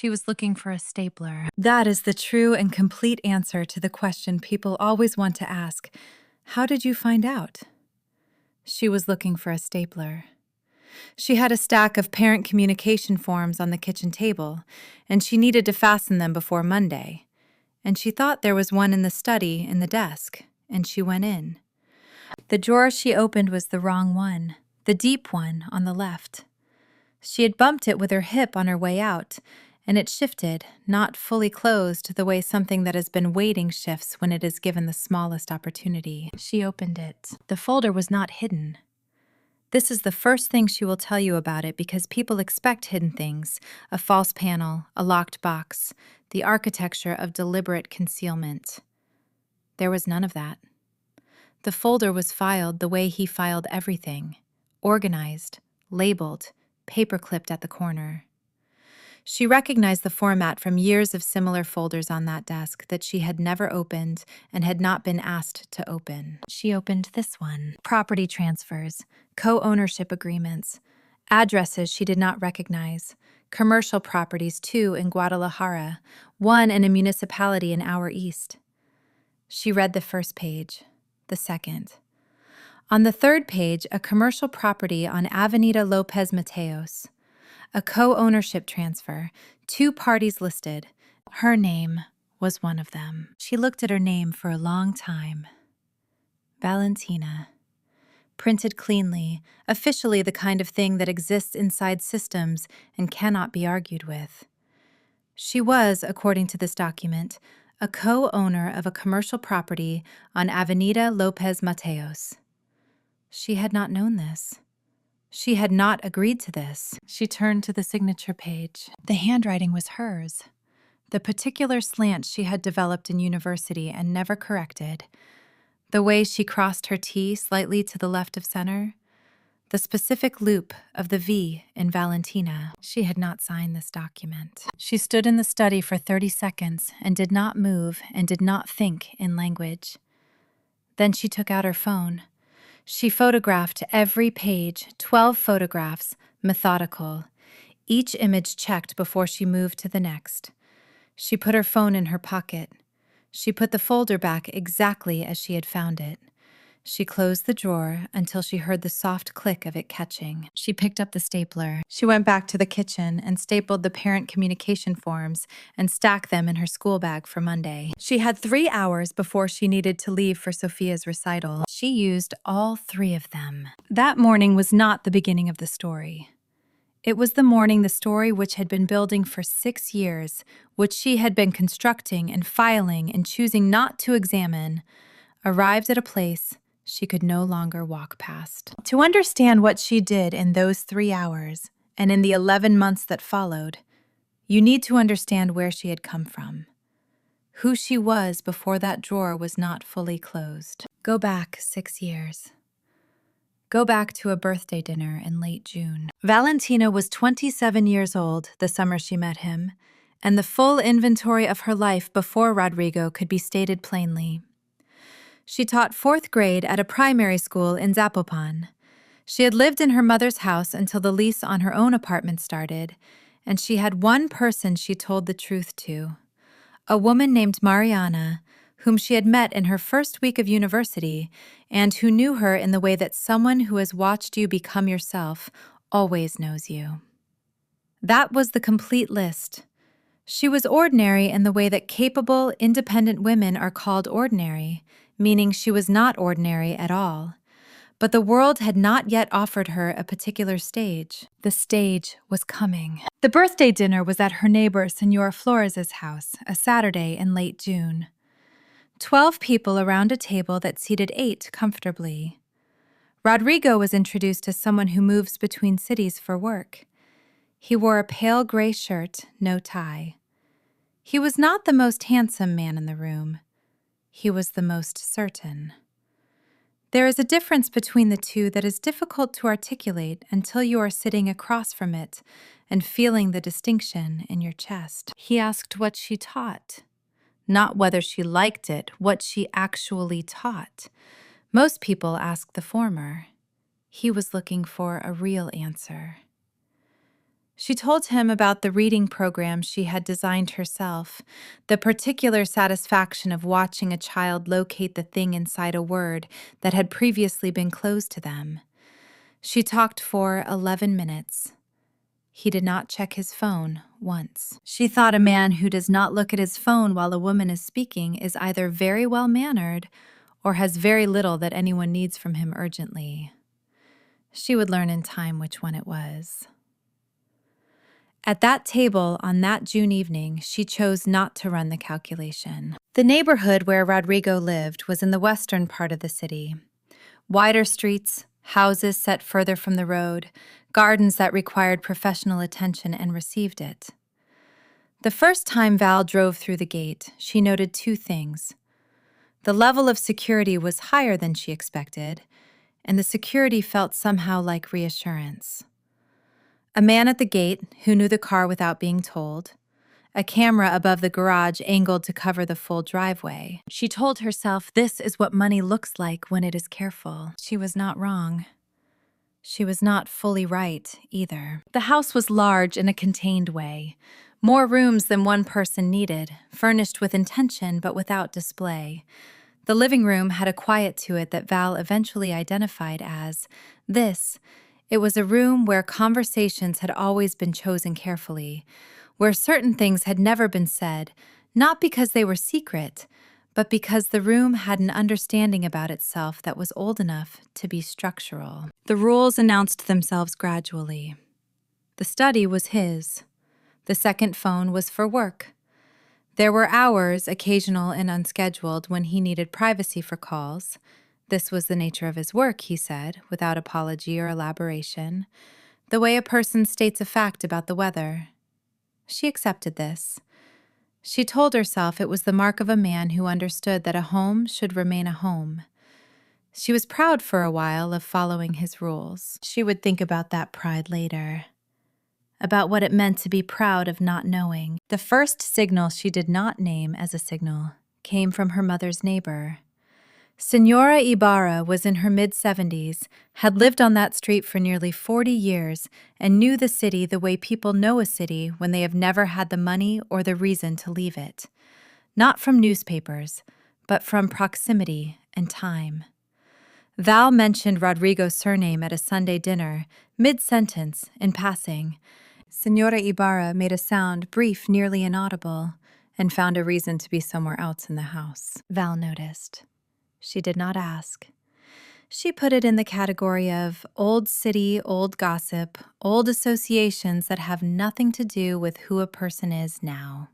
She was looking for a stapler. That is the true and complete answer to the question people always want to ask. How did you find out? She was looking for a stapler. She had a stack of parent communication forms on the kitchen table, and she needed to fasten them before Monday. And she thought there was one in the study in the desk, and she went in. The drawer she opened was the wrong one, the deep one on the left. She had bumped it with her hip on her way out, and it shifted, not fully closed the way something that has been waiting shifts when it is given the smallest opportunity. She opened it. The folder was not hidden. This is the first thing she will tell you about it because people expect hidden things, a false panel, a locked box, the architecture of deliberate concealment. There was none of that. The folder was filed the way he filed everything, organized, labeled, paper-clipped at the corner. She recognized the format from years of similar folders on that desk that she had never opened and had not been asked to open. She opened this one. Property transfers, co-ownership agreements, addresses she did not recognize, commercial properties, 2 in Guadalajara, 1 in a municipality an hour east. She read the first page, the second. On the third page, a commercial property on Avenida Lopez Mateos. A co-ownership transfer, 2 parties listed. Her name was one of them. She looked at her name for a long time. Valentina. Printed cleanly, officially the kind of thing that exists inside systems and cannot be argued with. She was, according to this document, a co-owner of a commercial property on Avenida Lopez Mateos. She had not known this. She had not agreed to this. She turned to the signature page. The handwriting was hers. The particular slant she had developed in university and never corrected. The way she crossed her T slightly to the left of center. The specific loop of the V in Valentina. She had not signed this document. She stood in the study for 30 seconds and did not move and did not think in language. Then she took out her phone. She photographed every page, 12 photographs, methodical, each image checked before she moved to the next. She put her phone in her pocket. She put the folder back exactly as she had found it. She closed the drawer until she heard the soft click of it catching. She picked up the stapler. She went back to the kitchen and stapled the parent communication forms and stacked them in her school bag for Monday. She had 3 hours before she needed to leave for Sophia's recital. She used all 3 of them. That morning was not the beginning of the story. It was the morning the story which had been building for 6 years, which she had been constructing and filing and choosing not to examine, arrived at a place she could no longer walk past. To understand what she did in those 3 hours, and in the 11 months that followed, you need to understand where she had come from. Who she was before that drawer was not fully closed. Go back 6 years. Go back to a birthday dinner in late June. Valentina was 27 years old the summer she met him, and the full inventory of her life before Rodrigo could be stated plainly. She taught 4th grade at a primary school in Zapopan. She had lived in her mother's house until the lease on her own apartment started, and she had one person she told the truth to, a woman named Mariana, whom she had met in her first week of university and who knew her in the way that someone who has watched you become yourself always knows you. That was the complete list. She was ordinary in the way that capable, independent women are called ordinary, meaning she was not ordinary at all. But the world had not yet offered her a particular stage. The stage was coming. The birthday dinner was at her neighbor Senora Flores' house, a Saturday in late June. 12 people around a table that seated 8 comfortably. Rodrigo was introduced as someone who moves between cities for work. He wore a pale gray shirt, no tie. He was not the most handsome man in the room. He was the most certain. There is a difference between the two that is difficult to articulate until you are sitting across from it and feeling the distinction in your chest. He asked what she taught, not whether she liked it, what she actually taught. Most people ask the former. He was looking for a real answer. She told him about the reading program she had designed herself, the particular satisfaction of watching a child locate the thing inside a word that had previously been closed to them. She talked for 11 minutes. He did not check his phone once. She thought a man who does not look at his phone while a woman is speaking is either very well-mannered or has very little that anyone needs from him urgently. She would learn in time which one it was. At that table on that June evening, she chose not to run the calculation. The neighborhood where Rodrigo lived was in the western part of the city. Wider streets, houses set further from the road, gardens that required professional attention and received it. The first time Val drove through the gate, she noted two things. The level of security was higher than she expected, and the security felt somehow like reassurance. A man at the gate who knew the car without being told. A camera above the garage angled to cover the full driveway. She told herself this is what money looks like when it is careful. She was not wrong. She was not fully right, either. The house was large in a contained way. More rooms than one person needed, furnished with intention but without display. The living room had a quiet to it that Val eventually identified as this. It was a room where conversations had always been chosen carefully, where certain things had never been said, not because they were secret, but because the room had an understanding about itself that was old enough to be structural. The rules announced themselves gradually. The study was his. The second phone was for work. There were hours, occasional and unscheduled, when he needed privacy for calls. This was the nature of his work, he said, without apology or elaboration. The way a person states a fact about the weather. She accepted this. She told herself it was the mark of a man who understood that a home should remain a home. She was proud for a while of following his rules. She would think about that pride later. About what it meant to be proud of not knowing. The first signal she did not name as a signal came from her mother's neighbor. Senora Ibarra was in her mid-70s, had lived on that street for nearly 40 years, and knew the city the way people know a city when they have never had the money or the reason to leave it. Not from newspapers, but from proximity and time. Val mentioned Rodrigo's surname at a Sunday dinner, mid-sentence, in passing. Senora Ibarra made a sound, brief, nearly inaudible, and found a reason to be somewhere else in the house. Val noticed. She did not ask. She put it in the category of old city, old gossip, old associations that have nothing to do with who a person is now.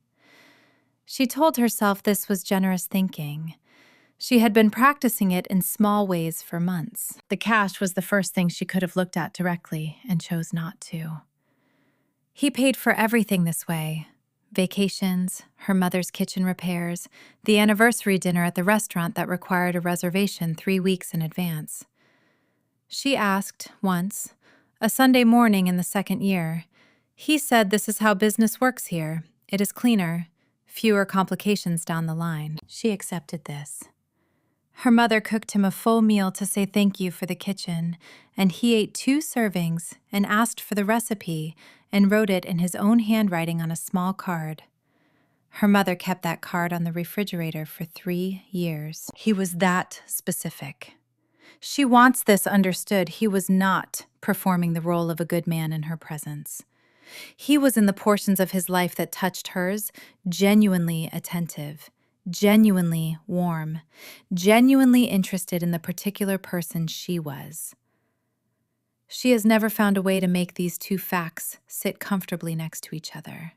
She told herself this was generous thinking. She had been practicing it in small ways for months. The cash was the first thing she could have looked at directly and chose not to. He paid for everything this way. Vacations, her mother's kitchen repairs, the anniversary dinner at the restaurant that required a reservation 3 weeks in advance. She asked, once, a Sunday morning in the second year. He said this is how business works here. It is cleaner, fewer complications down the line. She accepted this. Her mother cooked him a full meal to say thank you for the kitchen, and he ate 2 servings and asked for the recipe and wrote it in his own handwriting on a small card. Her mother kept that card on the refrigerator for 3 years. He was that specific. She wants this understood. He was not performing the role of a good man in her presence. He was in the portions of his life that touched hers, genuinely attentive, genuinely warm, genuinely interested in the particular person she was. She has never found a way to make these two facts sit comfortably next to each other.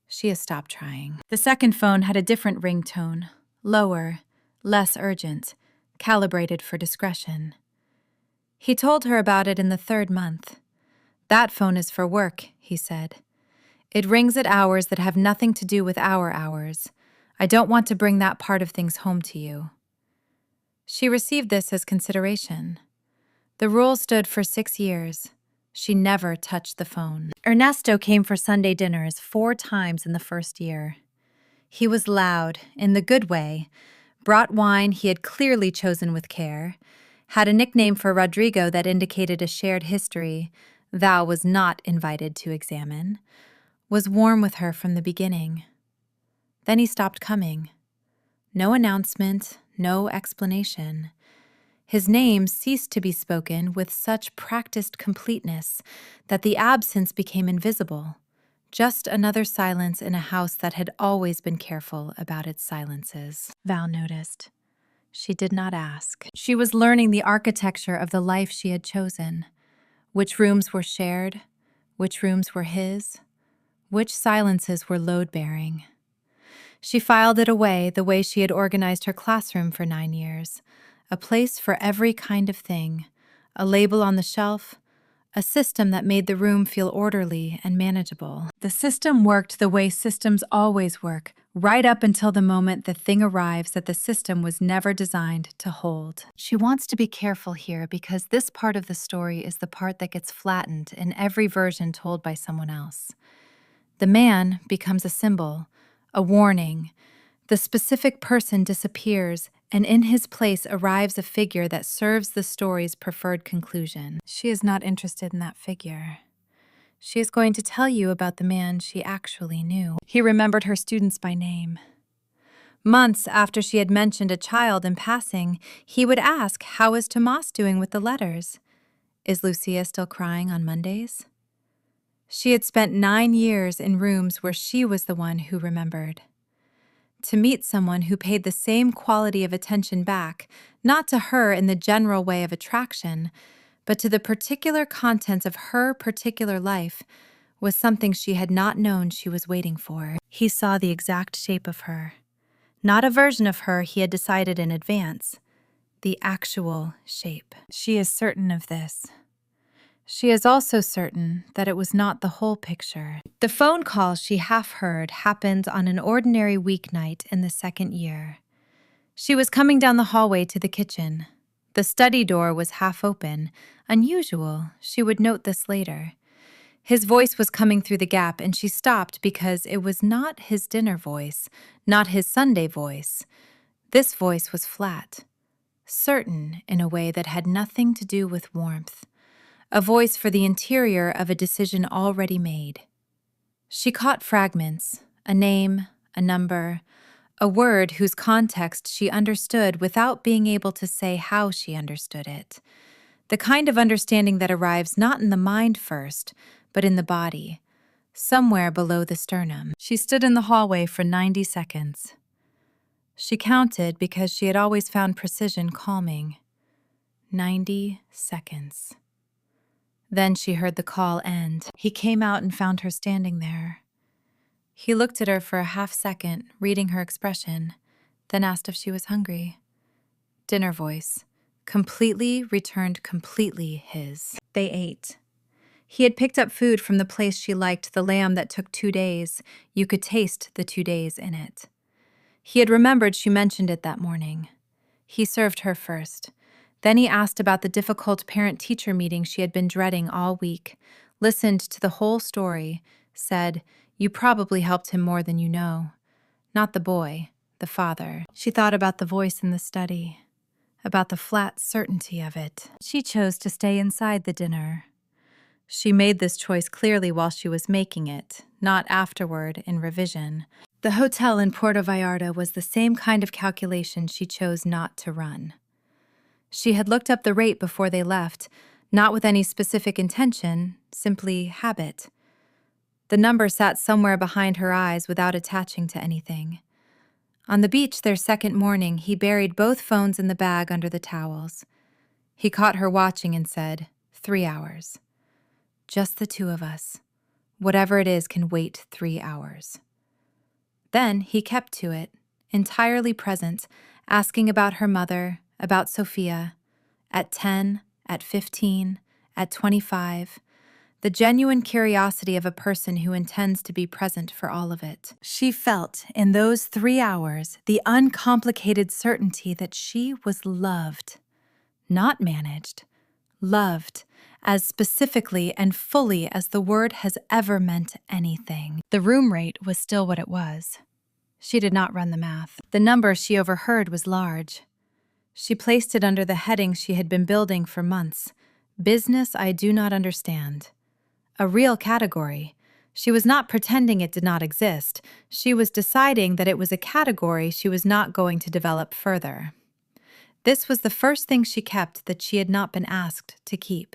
She has stopped trying. The second phone had a different ringtone, lower, less urgent, calibrated for discretion. He told her about it in the 3rd month. That phone is for work, he said. It rings at hours that have nothing to do with our hours. I don't want to bring that part of things home to you. She received this as consideration. The rule stood for 6 years. She never touched the phone. Ernesto came for Sunday dinners 4 times in the first year. He was loud, in the good way, brought wine he had clearly chosen with care, had a nickname for Rodrigo that indicated a shared history, Thou was not invited to examine, was warm with her from the beginning. Then he stopped coming. No announcement, no explanation. His name ceased to be spoken with such practiced completeness that the absence became invisible, just another silence in a house that had always been careful about its silences. Val noticed. She did not ask. She was learning the architecture of the life she had chosen. Which rooms were shared, which rooms were his, which silences were load-bearing. She filed it away the way she had organized her classroom for 9 years, a place for every kind of thing, a label on the shelf, a system that made the room feel orderly and manageable. The system worked the way systems always work, right up until the moment the thing arrives that the system was never designed to hold. She wants to be careful here because this part of the story is the part that gets flattened in every version told by someone else. The man becomes a symbol, a warning. The specific person disappears, and in his place arrives a figure that serves the story's preferred conclusion. She is not interested in that figure. She is going to tell you about the man she actually knew. He remembered her students by name. Months after she had mentioned a child in passing, he would ask, "How is Tomas doing with the letters? Is Lucia still crying on Mondays?" She had spent 9 years in rooms where she was the one who remembered. To meet someone who paid the same quality of attention back, not to her in the general way of attraction, but to the particular contents of her particular life, was something she had not known she was waiting for. He saw the exact shape of her. Not a version of her he had decided in advance. The actual shape. She is certain of this. She is also certain that it was not the whole picture. The phone call she half heard happened on an ordinary weeknight in the 2nd year. She was coming down the hallway to the kitchen. The study door was half open. Unusual, she would note this later. His voice was coming through the gap, and she stopped because it was not his dinner voice, not his Sunday voice. This voice was flat, certain in a way that had nothing to do with warmth. A voice for the interior of a decision already made. She caught fragments, a name, a number, a word whose context she understood without being able to say how she understood it. The kind of understanding that arrives not in the mind first, but in the body, somewhere below the sternum. She stood in the hallway for 90 seconds. She counted because she had always found precision calming. 90 seconds. Then she heard the call end. He came out and found her standing there. He looked at her for a half second, reading her expression, then asked if she was hungry. Dinner voice. Returned completely his. They ate. He had picked up food from the place she liked, the lamb that took 2 days. You could taste the 2 days in it. He had remembered she mentioned it that morning. He served her first. Then he asked about the difficult parent-teacher meeting she had been dreading all week, listened to the whole story, said, "You probably helped him more than you know." Not the boy, the father. She thought about the voice in the study, about the flat certainty of it. She chose to stay inside the dinner. She made this choice clearly while she was making it, not afterward in revision. The hotel in Puerto Vallarta was the same kind of calculation she chose not to run. She had looked up the rate before they left, not with any specific intention, simply habit. The number sat somewhere behind her eyes without attaching to anything. On the beach their second morning, he buried both phones in the bag under the towels. He caught her watching and said, 3 hours. Just the 2 of us. Whatever it is can wait 3 hours. Then he kept to it, entirely present, asking about her mother, about Sophia, at 10, at 15, at 25, the genuine curiosity of a person who intends to be present for all of it. She felt, in those 3 hours, the uncomplicated certainty that she was loved, not managed, loved, as specifically and fully as the word has ever meant anything. The room rate was still what it was. She did not run the math. The number she overheard was large. She placed it under the heading she had been building for months. Business I do not understand. A real category. She was not pretending it did not exist. She was deciding that it was a category she was not going to develop further. This was the first thing she kept that she had not been asked to keep.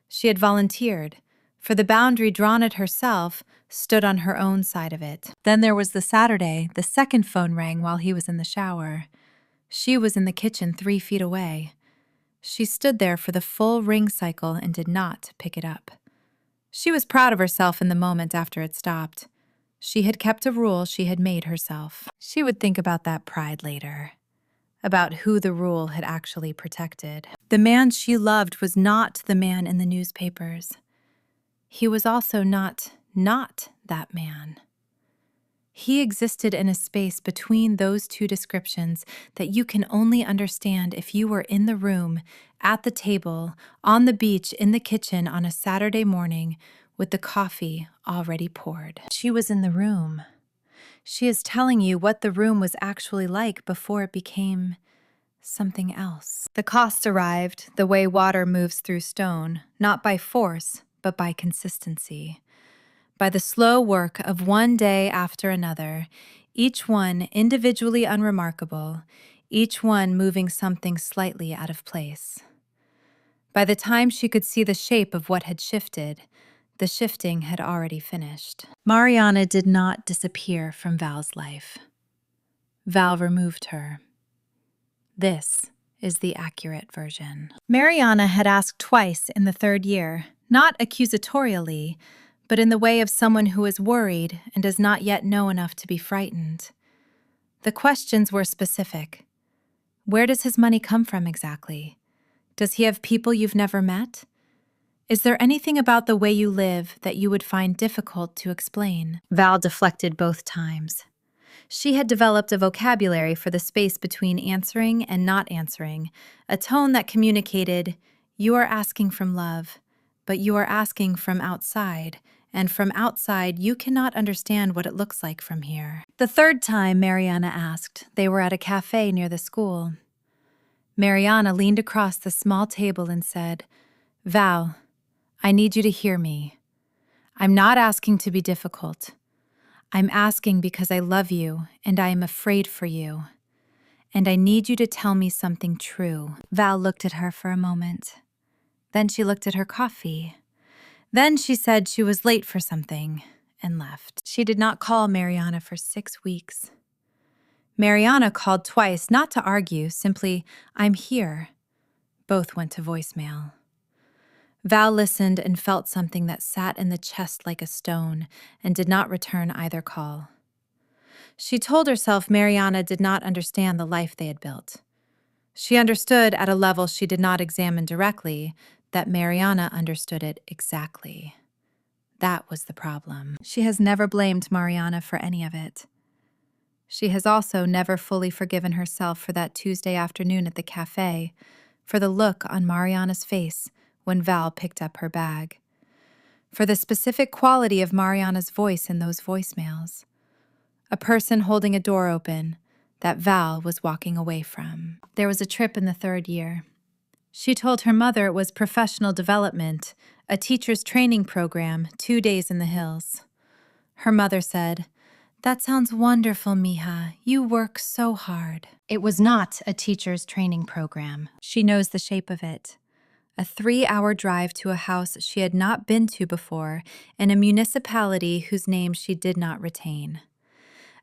She had volunteered, for the boundary drawn at herself stood on her own side of it. Then there was the Saturday. The second phone rang while he was in the shower. She was in the kitchen 3 feet away. She stood there for the full ring cycle and did not pick it up. She was proud of herself in the moment after it stopped. She had kept a rule she had made herself. She would think about that pride later, about who the rule had actually protected. The man she loved was not the man in the newspapers. He was also not that man. He existed in a space between those two descriptions that you can only understand if you were in the room, at the table, on the beach, in the kitchen on a Saturday morning with the coffee already poured. She was in the room. She is telling you what the room was actually like before it became something else. The cost arrived the way water moves through stone, not by force, but by consistency. By the slow work of one day after another, each one individually unremarkable, each one moving something slightly out of place. By the time she could see the shape of what had shifted, the shifting had already finished. Mariana did not disappear from Val's life. Val removed her. This is the accurate version. Mariana had asked twice in the 3rd year, not accusatorially, but in the way of someone who is worried and does not yet know enough to be frightened. The questions were specific. Where does his money come from exactly? Does he have people you've never met? Is there anything about the way you live that you would find difficult to explain? Val deflected both times. She had developed a vocabulary for the space between answering and not answering, a tone that communicated, you are asking from love, but you are asking from outside, and from outside you cannot understand what it looks like from here. The 3rd time Mariana asked, they were at a cafe near the school. Mariana leaned across the small table and said, Val, I need you to hear me. I'm not asking to be difficult. I'm asking because I love you and I am afraid for you. And I need you to tell me something true. Val looked at her for a moment. Then she looked at her coffee. Then she said she was late for something and left. She did not call Mariana for 6 weeks. Mariana called twice, not to argue, simply, I'm here. Both went to voicemail. Val listened and felt something that sat in the chest like a stone and did not return either call. She told herself Mariana did not understand the life they had built. She understood at a level she did not examine directly that Mariana understood it exactly. That was the problem. She has never blamed Mariana for any of it. She has also never fully forgiven herself for that Tuesday afternoon at the cafe, for the look on Mariana's face when Val picked up her bag, for the specific quality of Mariana's voice in those voicemails. A person holding a door open that Val was walking away from. There was a trip in the 3rd year. She told her mother it was professional development, a teacher's training program, 2 days in the hills. Her mother said, That sounds wonderful, mija. You work so hard. It was not a teacher's training program. She knows the shape of it. A 3-hour drive to a house she had not been to before in a municipality whose name she did not retain.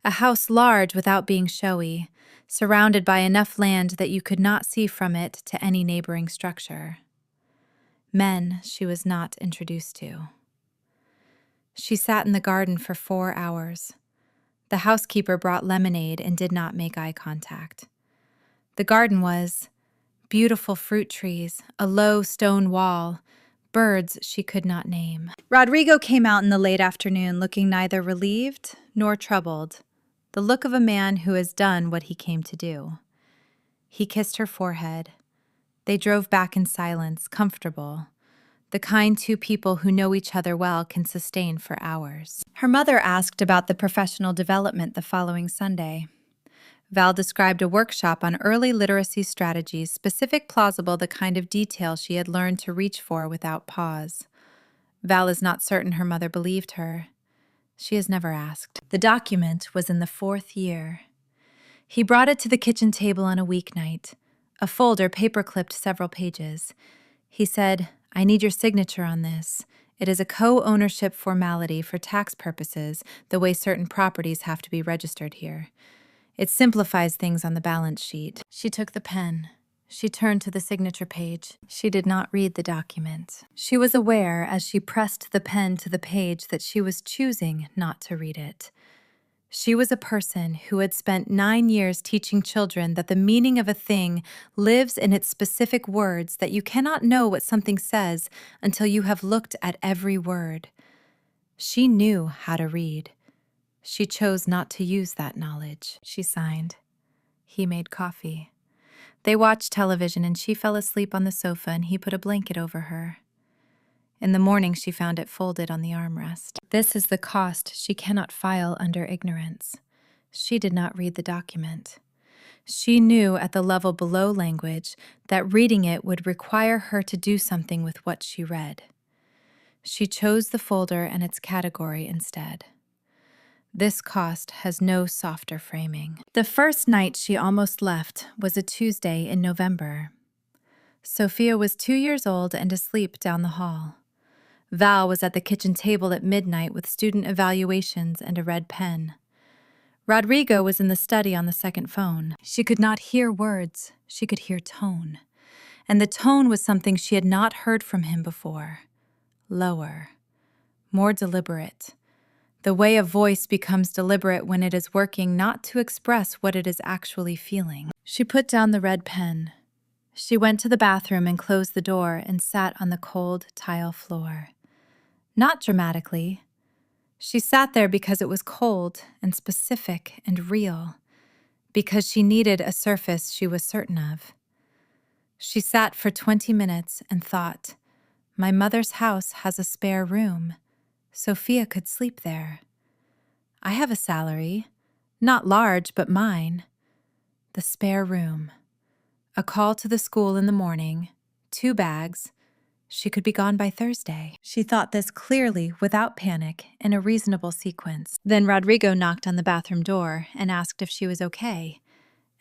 A house large without being showy, surrounded by enough land that you could not see from it to any neighboring structure. Men she was not introduced to. She sat in the garden for 4 hours. The housekeeper brought lemonade and did not make eye contact. The garden was beautiful fruit trees, a low stone wall, birds she could not name. Rodrigo came out in the late afternoon looking neither relieved nor troubled, the look of a man who has done what he came to do. He kissed her forehead. They drove back in silence, comfortable, the kind two people who know each other well can sustain for hours. Her mother asked about the professional development the following Sunday. Val described a workshop on early literacy strategies, specific, plausible, the kind of detail she had learned to reach for without pause. Val is not certain her mother believed her. She has never asked. The document was in the 4th year. He brought it to the kitchen table on a weeknight. A folder paper-clipped several pages. He said, "I need your signature on this. It is a co-ownership formality for tax purposes, the way certain properties have to be registered here. It simplifies things on the balance sheet." She took the pen. She turned to the signature page. She did not read the document. She was aware as she pressed the pen to the page that she was choosing not to read it. She was a person who had spent 9 years teaching children that the meaning of a thing lives in its specific words, that you cannot know what something says until you have looked at every word. She knew how to read. She chose not to use that knowledge. She signed. He made coffee. They watched television and she fell asleep on the sofa and he put a blanket over her. In the morning, she found it folded on the armrest. This is the cost she cannot file under ignorance. She did not read the document. She knew at the level below language that reading it would require her to do something with what she read. She chose the folder and its category instead. This cost has no softer framing. The first night she almost left was a Tuesday in November. Sophia was 2 years old and asleep down the hall. Val was at the kitchen table at midnight with student evaluations and a red pen. Rodrigo was in the study on the second phone. She could not hear words, she could hear tone. And the tone was something she had not heard from him before. Lower, more deliberate. The way a voice becomes deliberate when it is working not to express what it is actually feeling. She put down the red pen. She went to the bathroom and closed the door and sat on the cold tile floor. Not dramatically. She sat there because it was cold and specific and real, because she needed a surface she was certain of. She sat for 20 minutes and thought, my mother's house has a spare room. Sophia could sleep there. I have a salary, not large, but mine. The spare room. A call to the school in the morning, 2 bags. She could be gone by Thursday. She thought this clearly, without panic, in a reasonable sequence. Then Rodrigo knocked on the bathroom door and asked if she was okay.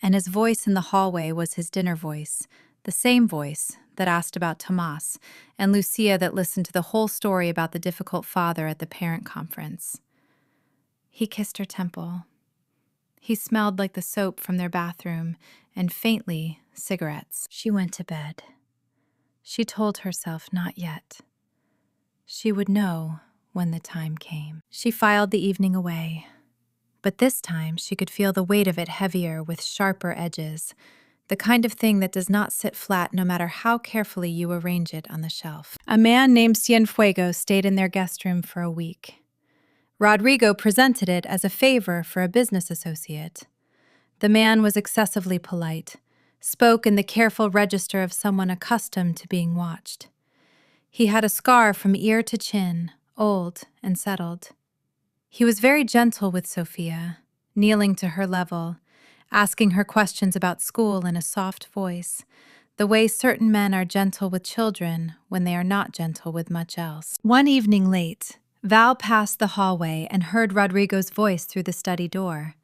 And his voice in the hallway was his dinner voice, the same voice that asked about Tomas, and Lucia that listened to the whole story about the difficult father at the parent conference. He kissed her temple. He smelled like the soap from their bathroom, and faintly, cigarettes. She went to bed. She told herself not yet. She would know when the time came. She filed the evening away, but this time she could feel the weight of it heavier with sharper edges, the kind of thing that does not sit flat no matter how carefully you arrange it on the shelf. A man named Cienfuegos stayed in their guest room for a week. Rodrigo presented it as a favor for a business associate. The man was excessively polite, spoke in the careful register of someone accustomed to being watched. He had a scar from ear to chin, old and settled. He was very gentle with Sophia, kneeling to her level, asking her questions about school in a soft voice, the way certain men are gentle with children when they are not gentle with much else. One evening late, Val passed the hallway and heard Rodrigo's voice through the study door.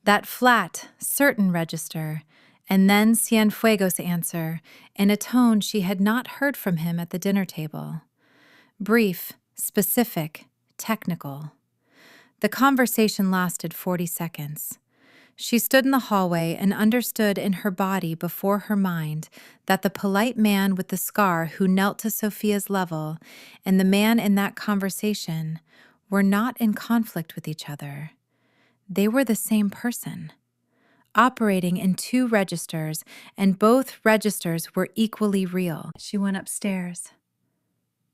That flat, certain register, and then Cienfuegos' answer, in a tone she had not heard from him at the dinner table. Brief, specific, technical. The conversation lasted 40 seconds. She stood in the hallway and understood in her body before her mind that the polite man with the scar who knelt to Sophia's level and the man in that conversation were not in conflict with each other. They were the same person, operating in 2 registers, and both registers were equally real. She went upstairs.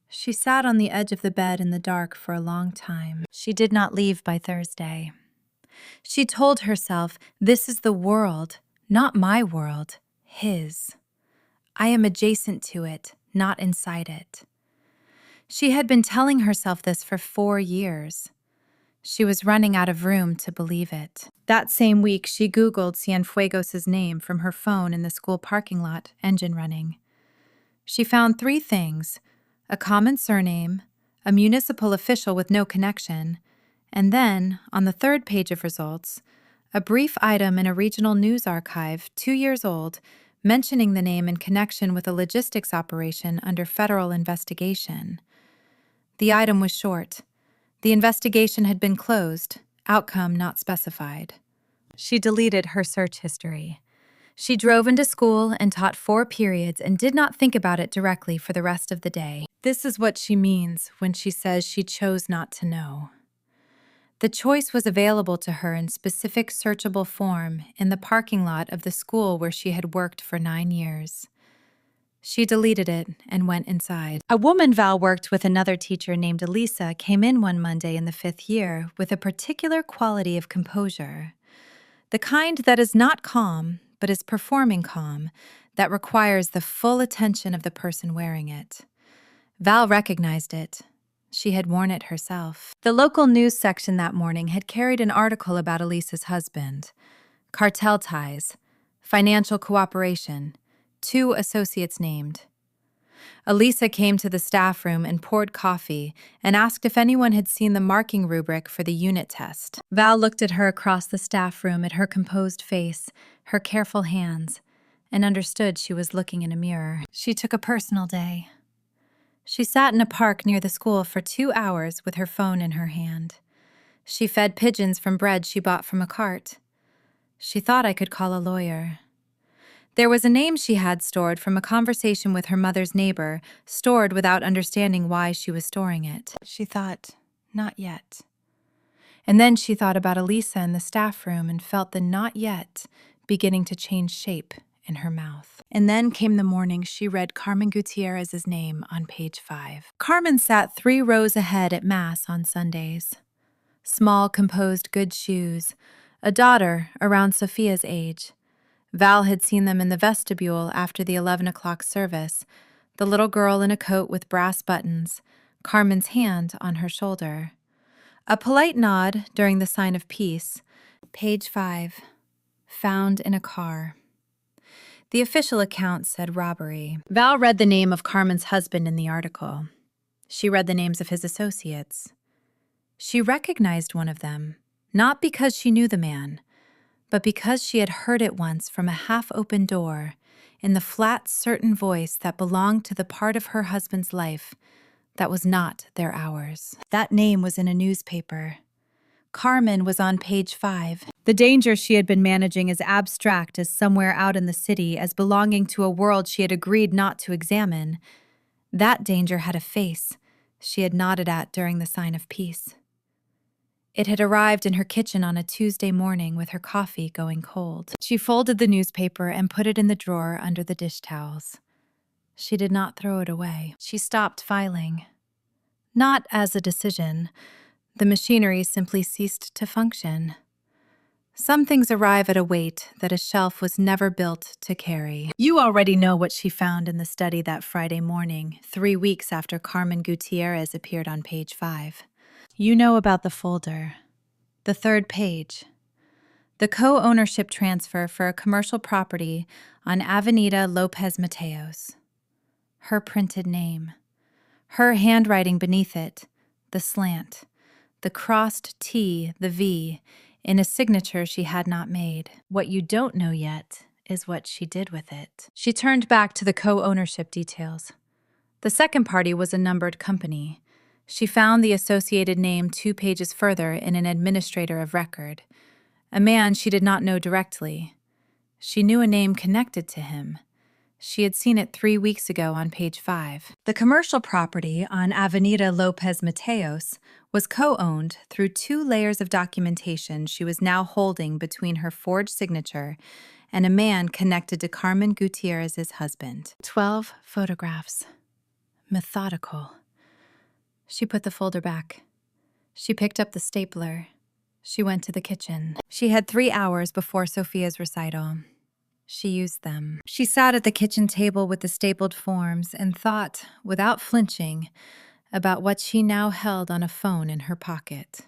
She sat on the edge of the bed in the dark for a long time. She did not leave by Thursday. She told herself, this is the world, not my world, his. I am adjacent to it, not inside it. She had been telling herself this for 4 years. She was running out of room to believe it. That same week, she Googled Cienfuegos' name from her phone in the school parking lot, engine running. She found 3 things: a common surname, a municipal official with no connection, and then, on the third page of results, a brief item in a regional news archive 2 years old mentioning the name in connection with a logistics operation under federal investigation. The item was short. The investigation had been closed, outcome not specified. She deleted her search history. She drove into school and taught 4 periods and did not think about it directly for the rest of the day. This is what she means when she says she chose not to know. The choice was available to her in specific searchable form in the parking lot of the school where she had worked for 9 years. She deleted it and went inside. A woman Val worked with another teacher named Elisa came in one Monday in the 5th year with a particular quality of composure. The kind that is not calm, but is performing calm, that requires the full attention of the person wearing it. Val recognized it. She had worn it herself. The local news section that morning had carried an article about Elisa's husband. Cartel ties, financial cooperation, 2 associates named. Elisa came to the staff room and poured coffee and asked if anyone had seen the marking rubric for the unit test. Val looked at her across the staff room at her composed face, her careful hands, and understood she was looking in a mirror. She took a personal day. She sat in a park near the school for 2 hours with her phone in her hand. She fed pigeons from bread she bought from a cart. She thought I could call a lawyer. There was a name she had stored from a conversation with her mother's neighbor, stored without understanding why she was storing it. She thought, not yet. And then she thought about Elisa in the staff room and felt the not yet beginning to change shape in her mouth. And then came the morning she read Carmen Gutierrez's name on page 5. Carmen sat 3 rows ahead at Mass on Sundays. Small, composed, good shoes, a daughter around Sophia's age. Val had seen them in the vestibule after the 11 o'clock service, the little girl in a coat with brass buttons, Carmen's hand on her shoulder. A polite nod during the sign of peace. Page 5. Found in a car. The official account said robbery. Val read the name of Carmen's husband in the article. She read the names of his associates. She recognized one of them, not because she knew the man, but because she had heard it once from a half-open door, in the flat, certain voice that belonged to the part of her husband's life that was not their hours. That name was in a newspaper. Carmen was on page 5. The danger she had been managing as abstract as somewhere out in the city, as belonging to a world she had agreed not to examine. That danger had a face she had nodded at during the sign of peace. It had arrived in her kitchen on a Tuesday morning with her coffee going cold. She folded the newspaper and put it in the drawer under the dish towels. She did not throw it away. She stopped filing. Not as a decision. The machinery simply ceased to function. Some things arrive at a weight that a shelf was never built to carry. You already know what she found in the study that Friday morning, 3 weeks after Carmen Gutierrez appeared on page 5. You know about the folder. The 3rd page. The co-ownership transfer for a commercial property on Avenida Lopez Mateos. Her printed name. Her handwriting beneath it, the slant, the crossed T, the V, in a signature she had not made. What you don't know yet is what she did with it. She turned back to the co-ownership details. The second party was a numbered company. She found the associated name 2 pages further in an administrator of record, a man she did not know directly. She knew a name connected to him. She had seen it 3 weeks ago on page 5. The commercial property on Avenida Lopez Mateos was co-owned through 2 layers of documentation she was now holding between her forged signature and a man connected to Carmen Gutierrez's husband. 12 photographs. Methodical. She put the folder back. She picked up the stapler. She went to the kitchen. She had 3 hours before Sophia's recital. She used them. She sat at the kitchen table with the stapled forms and thought, without flinching, about what she now held on a phone in her pocket.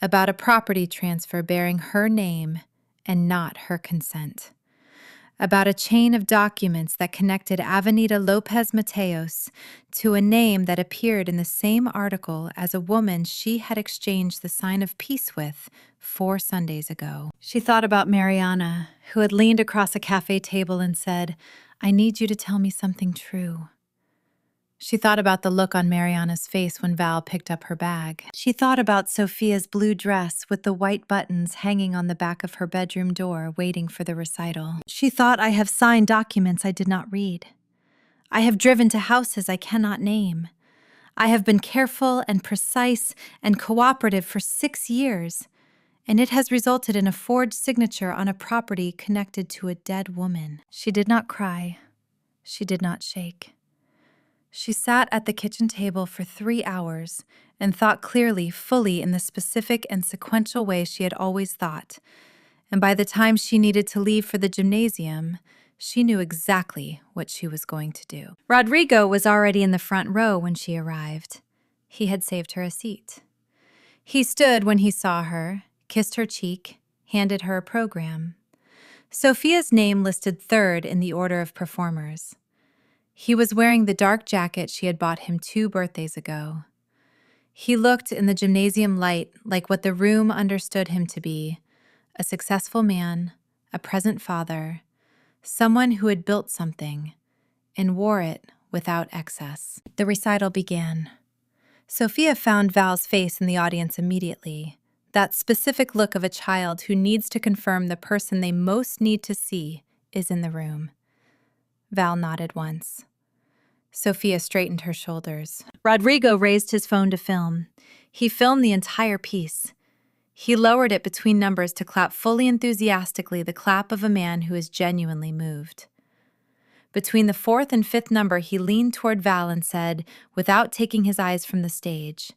About a property transfer bearing her name and not her consent. about a chain of documents that connected Avenida Lopez Mateos to a name that appeared in the same article as a woman she had exchanged the sign of peace with 4 Sundays ago. She thought about Mariana, who had leaned across a cafe table and said, "I need you to tell me something true." She thought about the look on Mariana's face when Val picked up her bag. She thought about Sophia's blue dress with the white buttons hanging on the back of her bedroom door waiting for the recital. She thought, "I have signed documents I did not read. I have driven to houses I cannot name. I have been careful and precise and cooperative for 6 years, and it has resulted in a forged signature on a property connected to a dead woman." She did not cry. She did not shake. She sat at the kitchen table for 3 hours and thought clearly, fully, in the specific and sequential way she had always thought. And by the time she needed to leave for the gymnasium, she knew exactly what she was going to do. Rodrigo was already in the front row when she arrived. He had saved her a seat. He stood when he saw her, kissed her cheek, handed her a program. Sophia's name listed third in the order of performers. He was wearing the dark jacket she had bought him 2 birthdays ago. He looked in the gymnasium light like what the room understood him to be, a successful man, a present father, someone who had built something and wore it without excess. The recital began. Sophia found Val's face in the audience immediately, that specific look of a child who needs to confirm the person they most need to see is in the room. Val nodded once. Sophia straightened her shoulders. Rodrigo raised his phone to film. He filmed the entire piece. He lowered it between numbers to clap fully enthusiastically, the clap of a man who is genuinely moved. Between the 4th and 5th number, he leaned toward Val and said, without taking his eyes from the stage,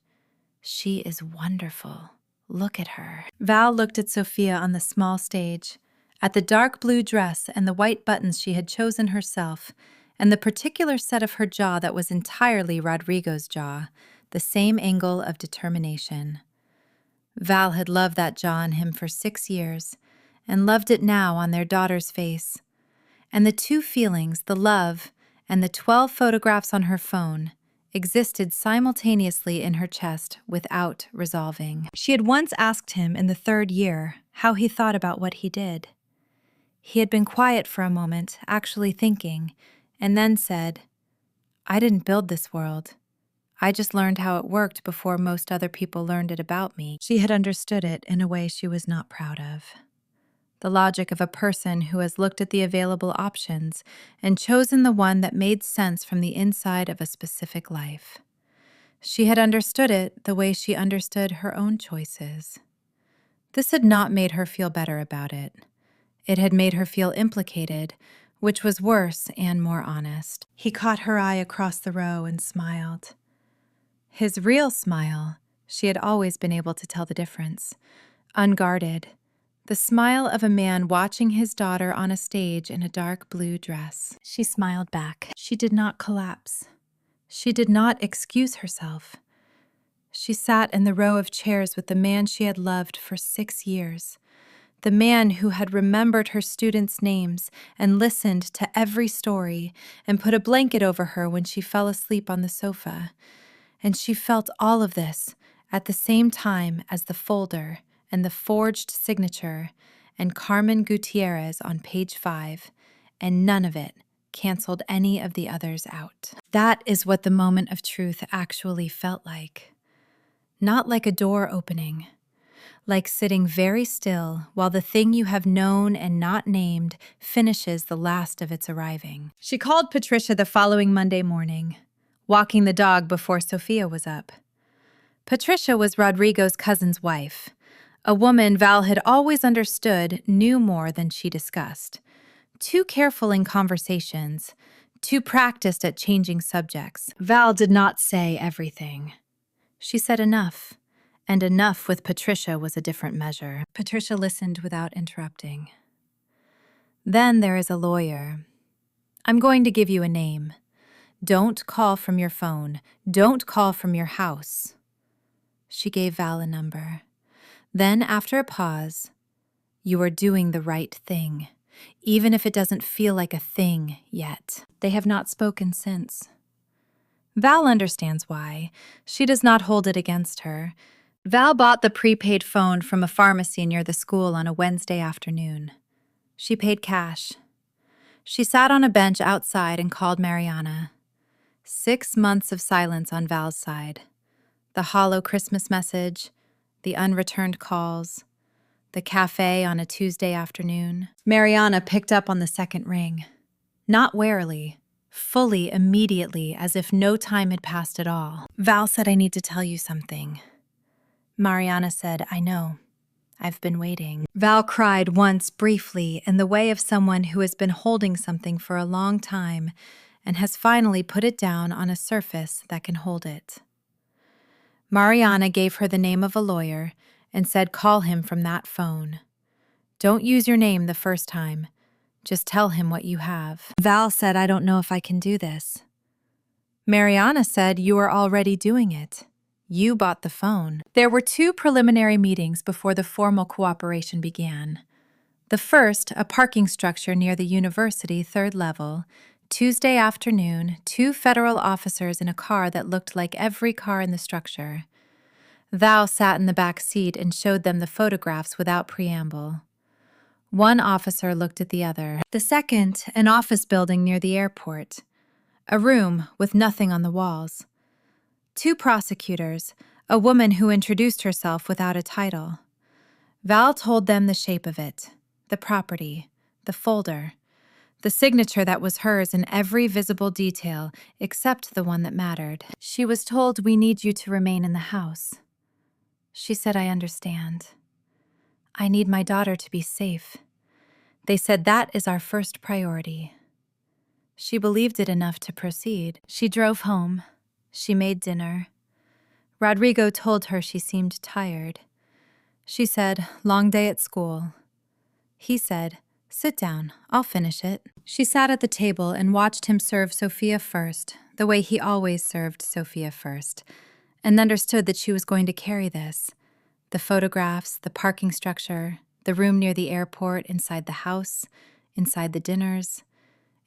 "She is wonderful. Look at her." Val looked at Sophia on the small stage, at the dark blue dress and the white buttons she had chosen herself, and the particular set of her jaw that was entirely Rodrigo's jaw, the same angle of determination. Val had loved that jaw on him for 6 years, and loved it now on their daughter's face. And the 2 feelings, the love and the 12 photographs on her phone, existed simultaneously in her chest without resolving. She had once asked him in the 3rd year how he thought about what he did. He had been quiet for a moment, actually thinking, and then said, "I didn't build this world. I just learned how it worked before most other people learned it about me." She had understood it in a way she was not proud of. The logic of a person who has looked at the available options and chosen the one that made sense from the inside of a specific life. She had understood it the way she understood her own choices. This had not made her feel better about it. It had made her feel implicated, which was worse and more honest. He caught her eye across the row and smiled. His real smile, she had always been able to tell the difference. Unguarded, the smile of a man watching his daughter on a stage in a dark blue dress. She smiled back. She did not collapse. She did not excuse herself. She sat in the row of chairs with the man she had loved for 6 years. The man who had remembered her students' names and listened to every story and put a blanket over her when she fell asleep on the sofa. And she felt all of this at the same time as the folder and the forged signature and Carmen Gutierrez on page 5, and none of it canceled any of the others out. That is what the moment of truth actually felt like. Not like a door opening, like sitting very still while the thing you have known and not named finishes the last of its arriving. She called Patricia the following Monday morning, walking the dog before Sophia was up. Patricia was Rodrigo's cousin's wife, a woman Val had always understood knew more than she discussed. Too careful in conversations, too practiced at changing subjects. Val did not say everything. She said enough. And enough with Patricia was a different measure. Patricia listened without interrupting. "Then there is a lawyer. I'm going to give you a name. Don't call from your phone. Don't call from your house." She gave Val a number. Then, after a pause, "You are doing the right thing. even if it doesn't feel like a thing yet. They have not spoken since. Val understands why. She does not hold it against her. Val bought the prepaid phone from a pharmacy near the school on a Wednesday afternoon. She paid cash. She sat on a bench outside and called Mariana. 6 months of silence on Val's side. The hollow Christmas message, the unreturned calls, the cafe on a Tuesday afternoon. Mariana picked up on the second ring. Not warily, fully, immediately, as if no time had passed at all. Val said, "I need to tell you something." Mariana said, "I know. I've been waiting." Val cried once briefly in the way of someone who has been holding something for a long time and has finally put it down on a surface that can hold it. Mariana gave her the name of a lawyer and said, "Call him from that phone. Don't use your name the first time. Just tell him what you have." Val said, "I don't know if I can do this." Mariana said, "You are already doing it. You bought the phone." There were 2 preliminary meetings before the formal cooperation began. The first, a parking structure near the university 3rd level. Tuesday afternoon, 2 federal officers in a car that looked like every car in the structure. Val sat in the back seat and showed them the photographs without preamble. One officer looked at the other. The second, an office building near the airport. A room with nothing on the walls. 2 prosecutors, a woman who introduced herself without a title. Val told them the shape of it, the property, the folder, the signature that was hers in every visible detail except the one that mattered. She was told, "We need you to remain in the house." She said, "I understand. I need my daughter to be safe." They said, "That is our first priority." She believed it enough to proceed. She drove home. She made dinner. Rodrigo told her she seemed tired. She said, "Long day at school." He said, "Sit down, I'll finish it." She sat at the table and watched him serve Sophia first, the way he always served Sophia first, and understood that she was going to carry this. The photographs, the parking structure, the room near the airport, inside the house, inside the dinners,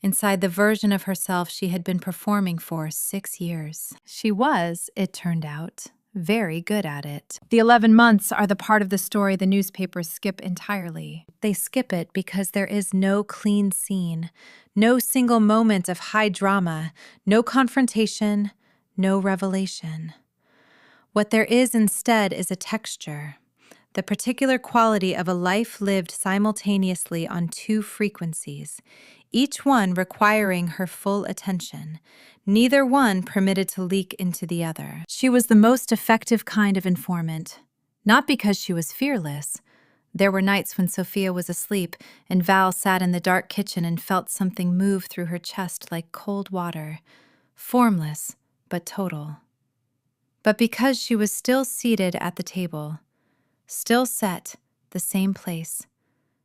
inside the version of herself she had been performing for 6 years. She was, it turned out, very good at it. The 11 months are the part of the story the newspapers skip entirely. They skip it because there is no clean scene, no single moment of high drama, no confrontation, no revelation. What there is instead is a texture, the particular quality of a life lived simultaneously on 2 frequencies, each one requiring her full attention, neither one permitted to leak into the other. She was the most effective kind of informant, not because she was fearless. There were nights when Sophia was asleep and Val sat in the dark kitchen and felt something move through her chest like cold water, formless but total. But because she was still seated at the table, still set, the same place,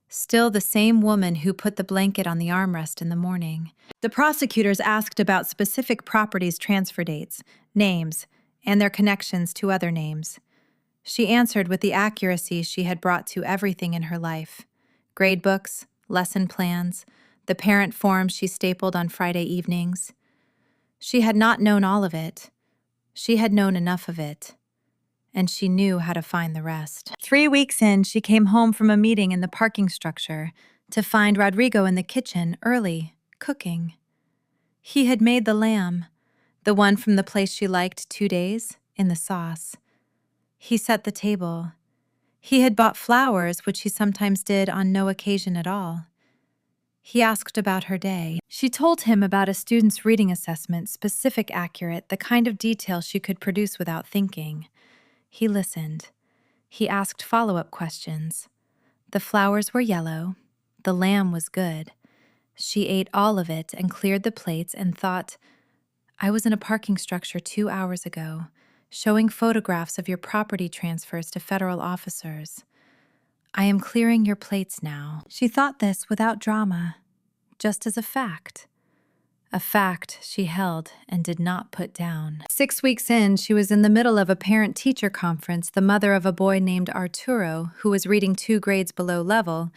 still the same woman who put the blanket on the armrest in the morning. The prosecutors asked about specific properties' transfer dates, names, and their connections to other names. She answered with the accuracy she had brought to everything in her life: grade books, lesson plans, the parent forms she stapled on Friday evenings. She had not known all of it. She had known enough of it, and she knew how to find the rest. 3 weeks in, she came home from a meeting in the parking structure to find Rodrigo in the kitchen early, cooking. He had made the lamb, the one from the place she liked 2 days, in the sauce. He set the table. He had bought flowers, which he sometimes did on no occasion at all. He asked about her day. She told him about a student's reading assessment, specific, accurate, the kind of detail she could produce without thinking. He listened. He asked follow-up questions. The flowers were yellow. The lamb was good. She ate all of it and cleared the plates and thought, "I was in a parking structure 2 hours ago, showing photographs of your property transfers to federal officers. I am clearing your plates now." She thought this without drama, just as a fact she held and did not put down. 6 weeks in, she was in the middle of a parent-teacher conference, the mother of a boy named Arturo, who was reading 2 grades below level,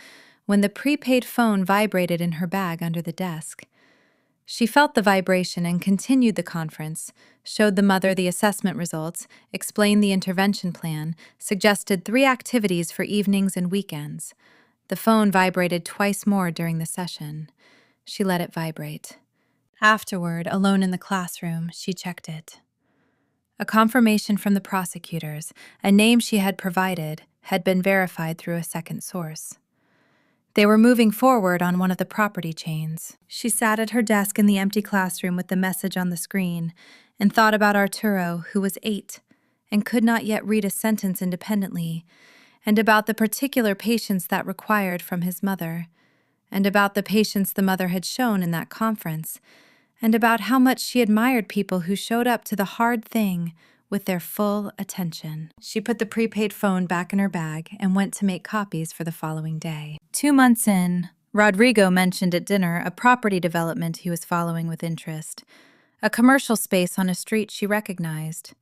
when the prepaid phone vibrated in her bag under the desk. She felt the vibration and continued the conference, showed the mother the assessment results, explained the intervention plan, suggested 3 activities for evenings and weekends. The phone vibrated twice more during the session. She let it vibrate. Afterward, alone in the classroom, she checked it. A confirmation from the prosecutors, a name she had provided, had been verified through a second source. They were moving forward on one of the property chains. She sat at her desk in the empty classroom with the message on the screen and thought about Arturo, who was 8 and could not yet read a sentence independently, and about the particular patience that required from his mother, and about the patience the mother had shown in that conference, and about how much she admired people who showed up to the hard thing with their full attention. She put the prepaid phone back in her bag and went to make copies for the following day. 2 months in, Rodrigo mentioned at dinner a property development he was following with interest, a commercial space on a street she recognized.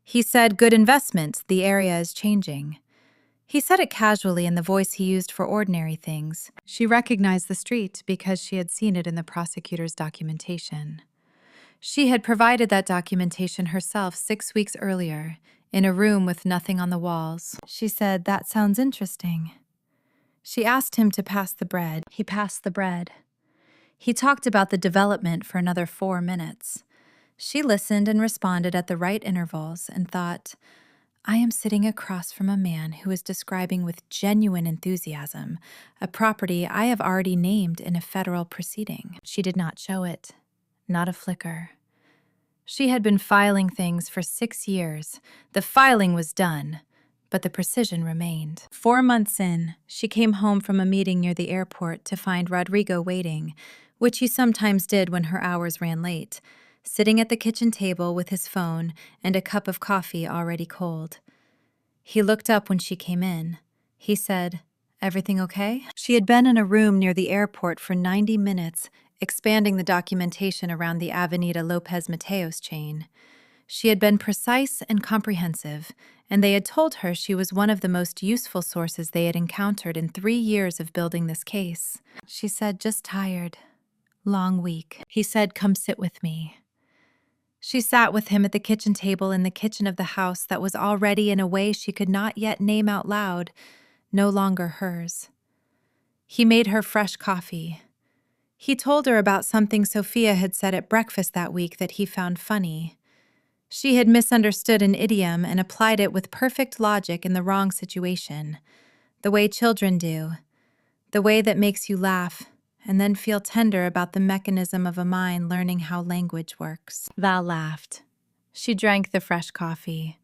He said, "Good investment, the area is changing." He said it casually in the voice he used for ordinary things. She recognized the street because she had seen it in the prosecutor's documentation. She had provided that documentation herself 6 weeks earlier, in a room with nothing on the walls. She said, "That sounds interesting." She asked him to pass the bread. He passed the bread. He talked about the development for another 4 minutes. She listened and responded at the right intervals and thought, "I am sitting across from a man who is describing with genuine enthusiasm a property I have already named in a federal proceeding." She did not show it. Not a flicker. She had been filing things for 6 years. The filing was done, but the precision remained. 4 months in, she came home from a meeting near the airport to find Rodrigo waiting, which he sometimes did when her hours ran late, sitting at the kitchen table with his phone and a cup of coffee already cold. He looked up when she came in. He said, "Everything okay?" She had been in a room near the airport for 90 minutes, expanding the documentation around the Avenida Lopez Mateos chain. She had been precise and comprehensive, and they had told her she was one of the most useful sources they had encountered in 3 years of building this case. She said, "Just tired. Long week." He said, "Come sit with me." She sat with him at the kitchen table in the kitchen of the house that was already in a way she could not yet name out loud, no longer hers. He made her fresh coffee. He told her about something Sophia had said at breakfast that week that he found funny. She had misunderstood an idiom and applied it with perfect logic in the wrong situation, the way children do, the way that makes you laugh and then feel tender about the mechanism of a mind learning how language works. Val laughed. She drank the fresh coffee.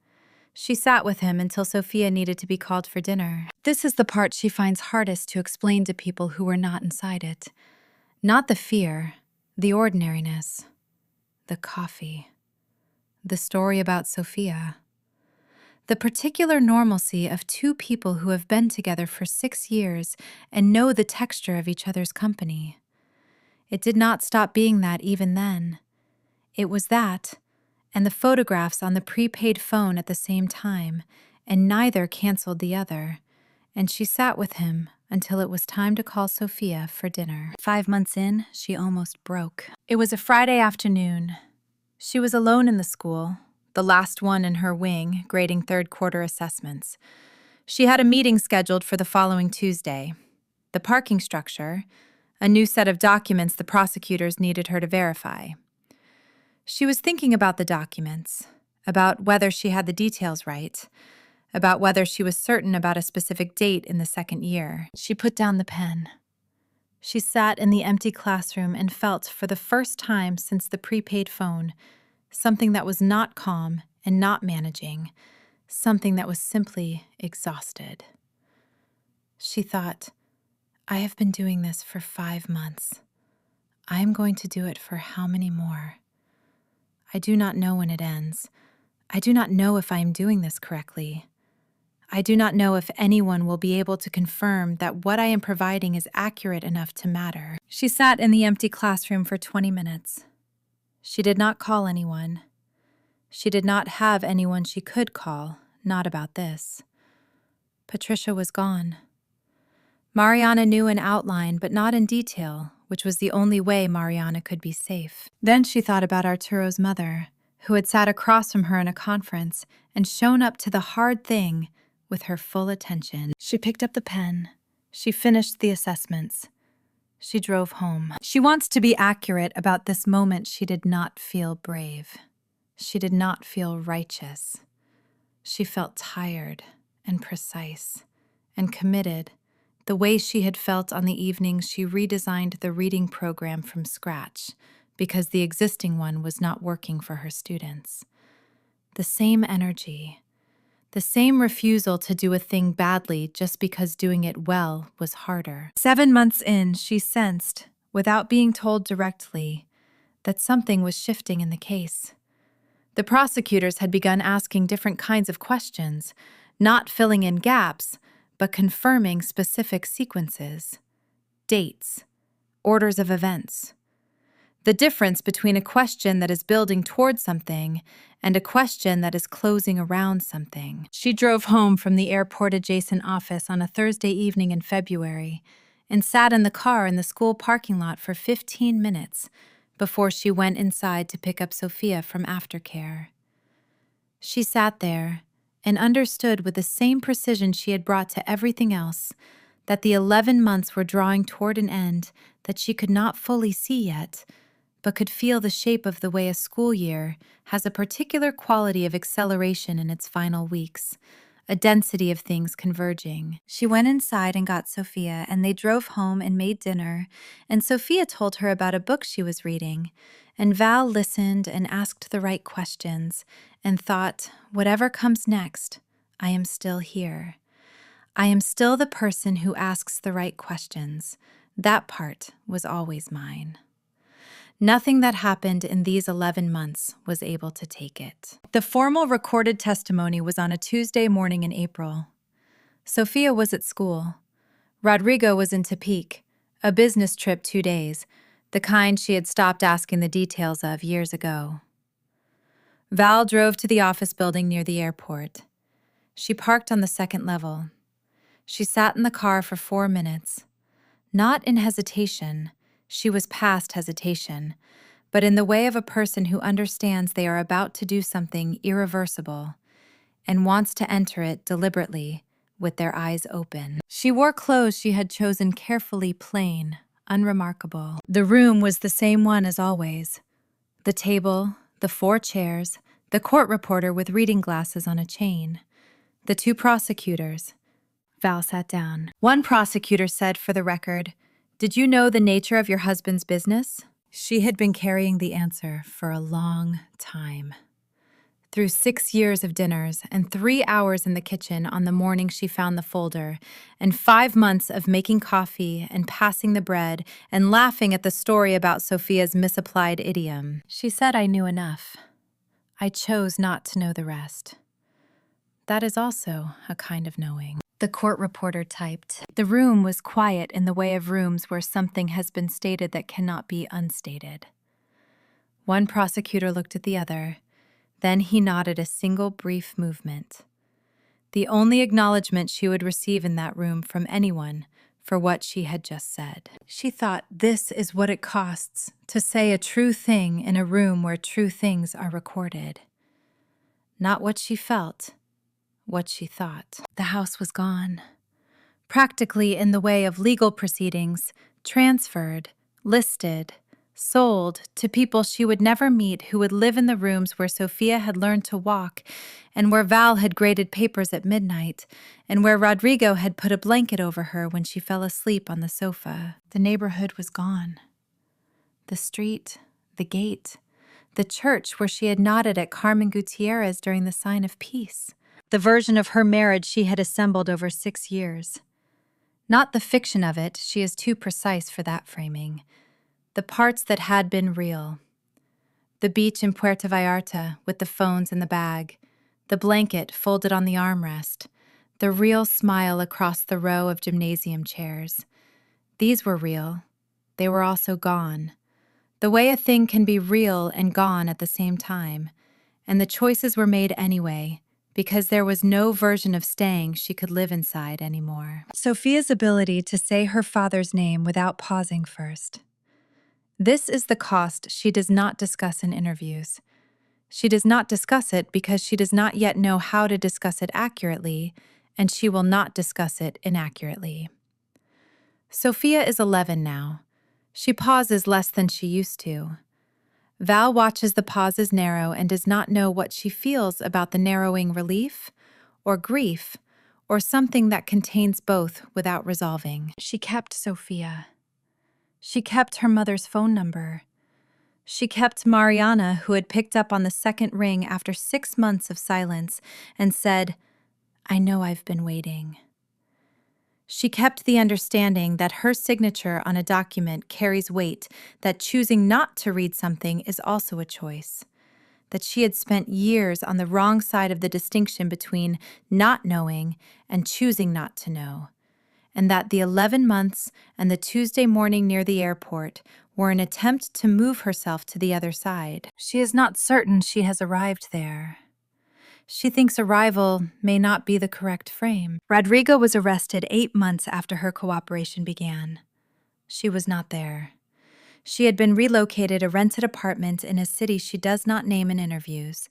She sat with him until Sophia needed to be called for dinner. This is the part she finds hardest to explain to people who were not inside it. Not the fear, the ordinariness, the coffee, the story about Sophia, the particular normalcy of 2 people who have been together for 6 years and know the texture of each other's company. It did not stop being that even then. It was that, and the photographs on the prepaid phone at the same time, and neither canceled the other, and she sat with him until it was time to call Sophia for dinner. 5 months in, she almost broke. It was a Friday afternoon. She was alone in the school, the last one in her wing, grading 3rd quarter assessments. She had a meeting scheduled for the following Tuesday. The parking structure, a new set of documents the prosecutors needed her to verify. She was thinking about the documents, about whether she had the details right, about whether she was certain about a specific date in the 2nd year. She put down the pen. She sat in the empty classroom and felt, for the first time since the prepaid phone, something that was not calm and not managing, something that was simply exhausted. She thought, "I have been doing this for 5 months. I am going to do it for how many more? I do not know when it ends. I do not know if I am doing this correctly. I do not know if anyone will be able to confirm that what I am providing is accurate enough to matter." She sat in the empty classroom for 20 minutes. She did not call anyone. She did not have anyone she could call, not about this. Patricia was gone. Mariana knew in outline, but not in detail, which was the only way Mariana could be safe. Then she thought about Arturo's mother, who had sat across from her in a conference and shown up to the hard thing with her full attention. She picked up the pen. She finished the assessments. She drove home. She wants to be accurate about this moment. She did not feel brave. She did not feel righteous. She felt tired and precise and committed, the way she had felt on the evenings she redesigned the reading program from scratch because the existing one was not working for her students. The same energy, the same refusal to do a thing badly just because doing it well was harder. 7 months in, she sensed, without being told directly, that something was shifting in the case. The prosecutors had begun asking different kinds of questions, not filling in gaps, but confirming specific sequences, dates, orders of events. The difference between a question that is building toward something and a question that is closing around something. She drove home from the airport-adjacent office on a Thursday evening in February and sat in the car in the school parking lot for 15 minutes before she went inside to pick up Sophia from aftercare. She sat there and understood with the same precision she had brought to everything else that the 11 months were drawing toward an end that she could not fully see yet, but could feel the shape of the way a school year has a particular quality of acceleration in its final weeks, a density of things converging. She went inside and got Sophia, and they drove home and made dinner, and Sophia told her about a book she was reading, and Val listened and asked the right questions and thought, whatever comes next, I am still here. I am still the person who asks the right questions. That part was always mine. Nothing that happened in these 11 months was able to take it. The formal recorded testimony was on a Tuesday morning in April. Sophia was at school. Rodrigo was in Tepic, a business trip 2 days, the kind she had stopped asking the details of years ago. Val drove to the office building near the airport. She parked on the second level. She sat in the car for 4 minutes. Not in hesitation. She was past hesitation, but in the way of a person who understands they are about to do something irreversible and wants to enter it deliberately with their eyes open. She wore clothes she had chosen carefully, plain, unremarkable. The room was the same one as always. The table, the 4 chairs, the court reporter with reading glasses on a chain, the 2 prosecutors. Val sat down. One prosecutor said for the record, "Did you know the nature of your husband's business?" She had been carrying the answer for a long time. Through 6 years of dinners and 3 hours in the kitchen on the morning she found the folder, and 5 months of making coffee and passing the bread and laughing at the story about Sophia's misapplied idiom. She said, "I knew enough. I chose not to know the rest." That is also a kind of knowing. The court reporter typed. The room was quiet in the way of rooms where something has been stated that cannot be unstated. One prosecutor looked at the other. Then he nodded a single brief movement. The only acknowledgement she would receive in that room from anyone for what she had just said. She thought, this is what it costs to say a true thing in a room where true things are recorded. Not what she felt, what she thought. The house was gone. Practically in the way of legal proceedings, transferred, listed, sold to people she would never meet who would live in the rooms where Sophia had learned to walk and where Val had graded papers at midnight and where Rodrigo had put a blanket over her when she fell asleep on the sofa. The neighborhood was gone. The street, the gate, the church where she had nodded at Carmen Gutierrez during the sign of peace. The version of her marriage she had assembled over 6 years. Not the fiction of it, she is too precise for that framing. The parts that had been real. The beach in Puerto Vallarta with the phones in the bag, the blanket folded on the armrest, the real smile across the row of gymnasium chairs. These were real. They were also gone. The way a thing can be real and gone at the same time. And the choices were made anyway, because there was no version of staying she could live inside anymore. Sophia's ability to say her father's name without pausing first. This is the cost she does not discuss in interviews. She does not discuss it because she does not yet know how to discuss it accurately, and she will not discuss it inaccurately. Sophia is 11 now. She pauses less than she used to. Val watches the pauses narrow and does not know what she feels about the narrowing relief, or grief, or something that contains both without resolving. She kept Sophia. She kept her mother's phone number. She kept Mariana, who had picked up on the second ring after 6 months of silence, and said, "I know I've been waiting." She kept the understanding that her signature on a document carries weight, that choosing not to read something is also a choice, that she had spent years on the wrong side of the distinction between not knowing and choosing not to know, and that the 11 months and the Tuesday morning near the airport were an attempt to move herself to the other side. She is not certain she has arrived there. She thinks arrival may not be the correct frame. Rodrigo was arrested 8 months after her cooperation began. She was not there. She had been relocated a rented apartment in a city she does not name in interviews.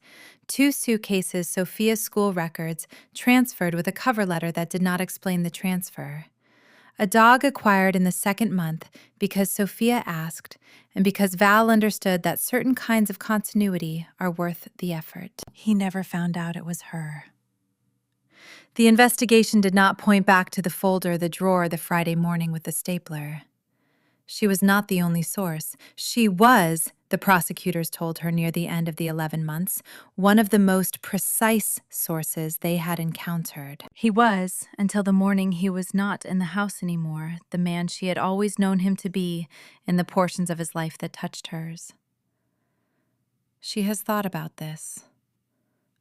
2 suitcases, Sophia's school records, transferred with a cover letter that did not explain the transfer. A dog acquired in the 2nd month because Sophia asked, and because Val understood that certain kinds of continuity are worth the effort. He never found out it was her. The investigation did not point back to the folder, the drawer, the Friday morning with the stapler. She was not the only source. She was, the prosecutors told her near the end of the 11 months, one of the most precise sources they had encountered. He was, until the morning he was not in the house anymore, the man she had always known him to be in the portions of his life that touched hers. She has thought about this,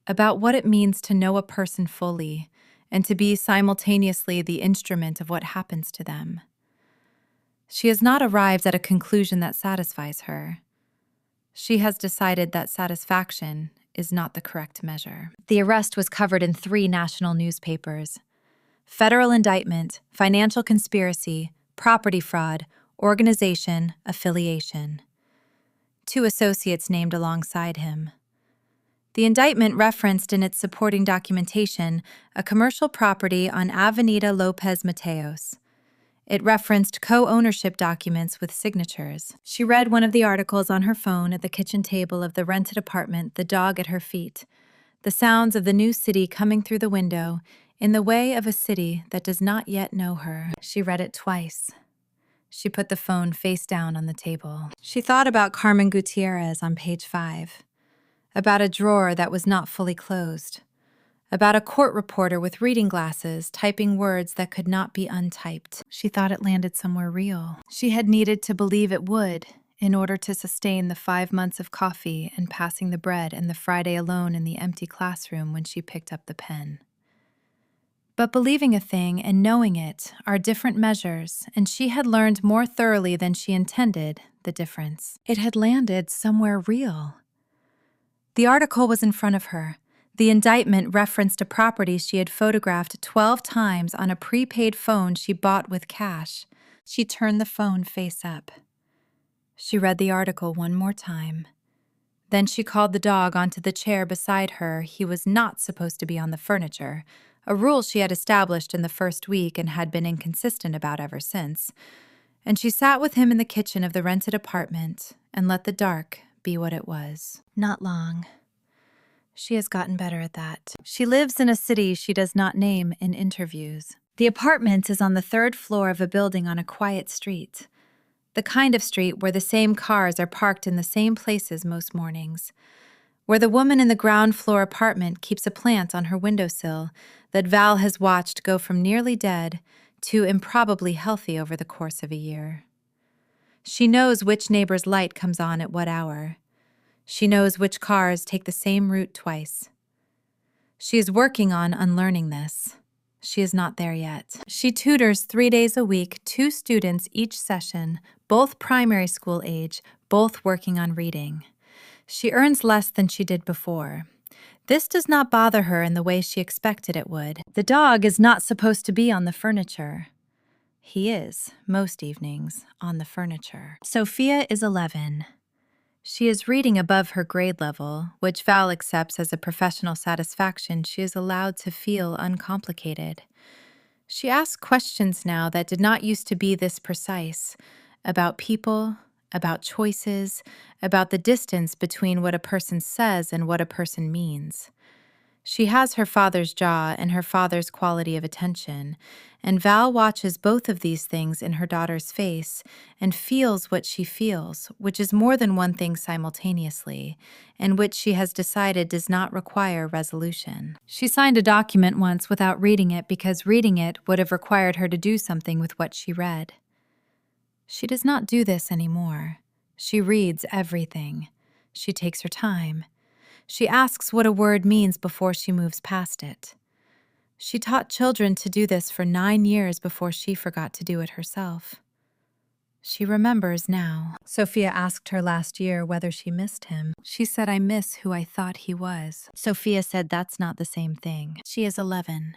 about what it means to know a person fully and to be simultaneously the instrument of what happens to them. She has not arrived at a conclusion that satisfies her. She has decided that satisfaction is not the correct measure. The arrest was covered in 3 national newspapers: federal indictment, financial conspiracy, property fraud, organization, affiliation. 2 associates named alongside him. The indictment referenced in its supporting documentation a commercial property on Avenida Lopez Mateos. It referenced co-ownership documents with signatures. She read one of the articles on her phone at the kitchen table of the rented apartment, the dog at her feet, the sounds of the new city coming through the window in the way of a city that does not yet know her. She read it twice. She put the phone face down on the table. She thought about Carmen Gutierrez on page 5, about a drawer that was not fully closed, about a court reporter with reading glasses typing words that could not be untyped. She thought it landed somewhere real. She had needed to believe it would in order to sustain the 5 months of coffee and passing the bread and the Friday alone in the empty classroom when she picked up the pen. But believing a thing and knowing it are different measures, and she had learned more thoroughly than she intended the difference. It had landed somewhere real. The article was in front of her. The indictment referenced a property she had photographed 12 times on a prepaid phone she bought with cash. She turned the phone face up. She read the article one more time. Then she called the dog onto the chair beside her. He was not supposed to be on the furniture, a rule she had established in the first week and had been inconsistent about ever since. And she sat with him in the kitchen of the rented apartment and let the dark be what it was. Not long. She has gotten better at that. She lives in a city she does not name in interviews. The apartment is on the 3rd floor of a building on a quiet street. The kind of street where the same cars are parked in the same places most mornings. Where the woman in the ground floor apartment keeps a plant on her windowsill that Val has watched go from nearly dead to improbably healthy over the course of a year. She knows which neighbor's light comes on at what hour. She knows which cars take the same route twice. She is working on unlearning this. She is not there yet. She tutors 3 days a week, 2 students each session, both primary school age, both working on reading. She earns less than she did before. This does not bother her in the way she expected it would. The dog is not supposed to be on the furniture. He is, most evenings, on the furniture. Sophia is 11. She is reading above her grade level, which Val accepts as a professional satisfaction she is allowed to feel uncomplicated. She asks questions now that did not used to be this precise, about people, about choices, about the distance between what a person says and what a person means. She has her father's jaw and her father's quality of attention, and Val watches both of these things in her daughter's face and feels what she feels, which is more than one thing simultaneously, and which she has decided does not require resolution. She signed a document once without reading it because reading it would have required her to do something with what she read. She does not do this anymore. She reads everything. She takes her time. She asks what a word means before she moves past it. She taught children to do this for 9 years before she forgot to do it herself. She remembers now. Sophia asked her last year whether she missed him. She said, "I miss who I thought he was." Sophia said that's not the same thing. She is 11.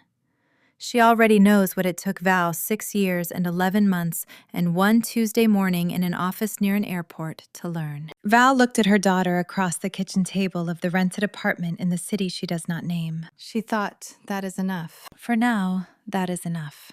She already knows what it took Val 6 years and 11 months and one Tuesday morning in an office near an airport to learn. Val looked at her daughter across the kitchen table of the rented apartment in the city she does not name. She thought, that is enough. For now, that is enough.